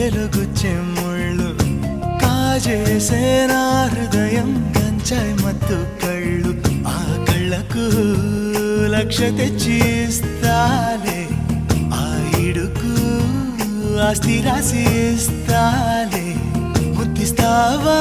తెలుగు చెమ్ముళ్ళు కాజేసే నా హృదయం గంచాయి మత్తు కళ్ళు ఆ కళ్ళకు లక్ష తెచ్చి ఇస్తాలే ఆ ఇడుకు ఆస్తి రాసి ఇస్తాలే ముద్దిస్తావా